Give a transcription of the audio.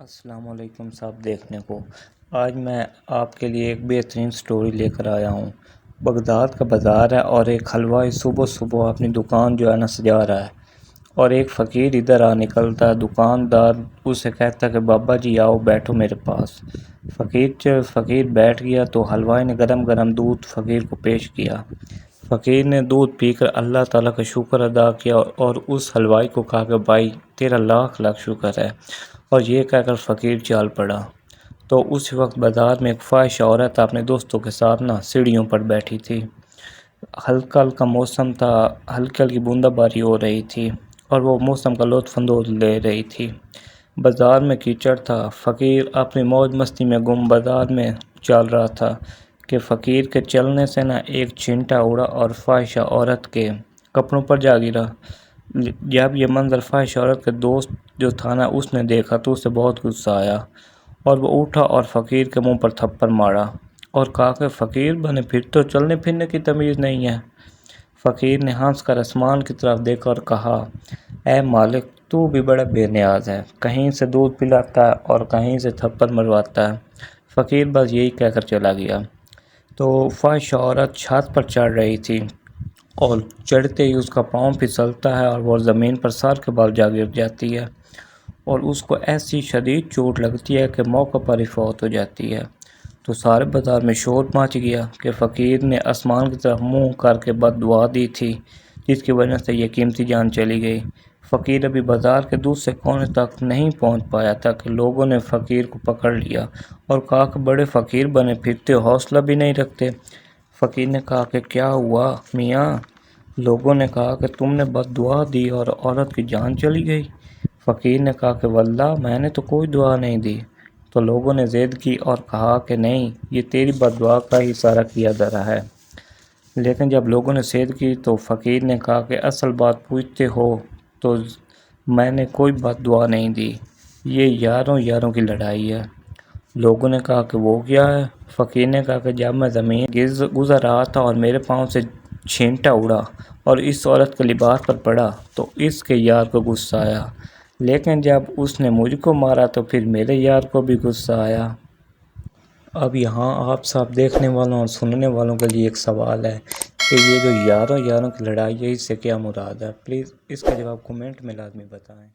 السلام علیکم صاحب دیکھنے کو آج میں آپ کے لیے ایک بہترین سٹوری لے کر آیا ہوں۔ بغداد کا بازار ہے اور ایک حلوائی صبح صبح اپنی دکان جو ہے نا سجا رہا ہے، اور ایک فقیر ادھر آ نکلتا ہے۔ دکاندار اسے کہتا ہے کہ بابا جی آؤ بیٹھو میرے پاس۔ فقیر بیٹھ گیا تو حلوائی نے گرم گرم دودھ فقیر کو پیش کیا۔ فقیر نے دودھ پی کر اللہ تعالیٰ کا شکر ادا کیا اور اس حلوائی کو کہا کہ بھائی تیرا لاکھ لاکھ شکر ہے، اور یہ کہہ کر فقیر چال پڑا۔ تو اس وقت بازار میں ایک فاحش عورت اپنے دوستوں کے ساتھ سیڑھیوں پر بیٹھی تھی۔ ہلکا ہلکا موسم تھا، ہلکی ہلکی بوندا باری ہو رہی تھی اور وہ موسم کا لطف اندوز لے رہی تھی۔ بازار میں کیچڑ تھا، فقیر اپنی موج مستی میں گم بازار میں چل رہا تھا کہ فقیر کے چلنے سے ایک چھینٹا اڑا اور فاحشہ عورت کے کپڑوں پر جا گرا۔ جب یہ منظر فاحش عورت کے دوست جو تھا اس نے دیکھا تو اسے بہت غصہ آیا، اور وہ اٹھا اور فقیر کے منہ پر تھپڑ مارا اور کہا کہ فقیر بنے پھر تو چلنے پھرنے کی تمیز نہیں ہے۔ فقیر نے ہنس کر آسمان کی طرف دیکھا اور کہا، اے مالک تو بھی بڑا بے نیاز ہے، کہیں سے دودھ پلاتا ہے اور کہیں سے تھپڑ مرواتا ہے۔ فقیر بس یہی کہہ کر چلا گیا۔ تو فاحش عورت چھت پر چڑھ رہی تھی اور چڑھتے ہی اس کا پاؤں پھسلتا ہے اور وہ زمین پر سر کے بال جا گر جاتی ہے، اور اس کو ایسی شدید چوٹ لگتی ہے کہ موقع پر ہی فوت ہو جاتی ہے۔ تو سارے بازار میں شور مچ گیا کہ فقیر نے آسمان کی طرف منہ کر کے بد دعا دی تھی، جس کی وجہ سے یہ قیمتی جان چلی گئی۔ فقیر ابھی بازار کے دوسرے کونے تک نہیں پہنچ پایا تھا کہ لوگوں نے فقیر کو پکڑ لیا اور کہا کہ بڑے فقیر بنے پھرتے، حوصلہ بھی نہیں رکھتے۔ فقیر نے کہا کہ کیا ہوا میاں؟ لوگوں نے کہا کہ تم نے بد دعا دی اور عورت کی جان چلی گئی۔ فقیر نے کہا کہ واللہ میں نے تو کوئی دعا نہیں دی۔ تو لوگوں نے ضد کی اور کہا کہ نہیں، یہ تیری بد دعا کا ہی اشارہ کیا جا رہا ہے۔ لیکن جب لوگوں نے ضد کی تو فقیر نے کہا کہ اصل بات پوچھتے ہو تو میں نے کوئی بد دعا نہیں دی، یہ یاروں کی لڑائی ہے۔ لوگوں نے کہا کہ وہ کیا ہے؟ فقیر نے کہا کہ جب میں زمین گزر رہا تھا اور میرے پاؤں سے چھینٹا اڑا اور اس عورت کے لباس پر پڑا تو اس کے یار کو غصہ آیا، لیکن جب اس نے مجھ کو مارا تو پھر میرے یار کو بھی غصہ آیا۔ اب یہاں آپ سب دیکھنے والوں اور سننے والوں کے لیے ایک سوال ہے کہ یہ جو یاروں کی لڑائی ہے اس سے کیا مراد ہے؟ پلیز اس کا جواب کمنٹ میں لازمی بتائیں۔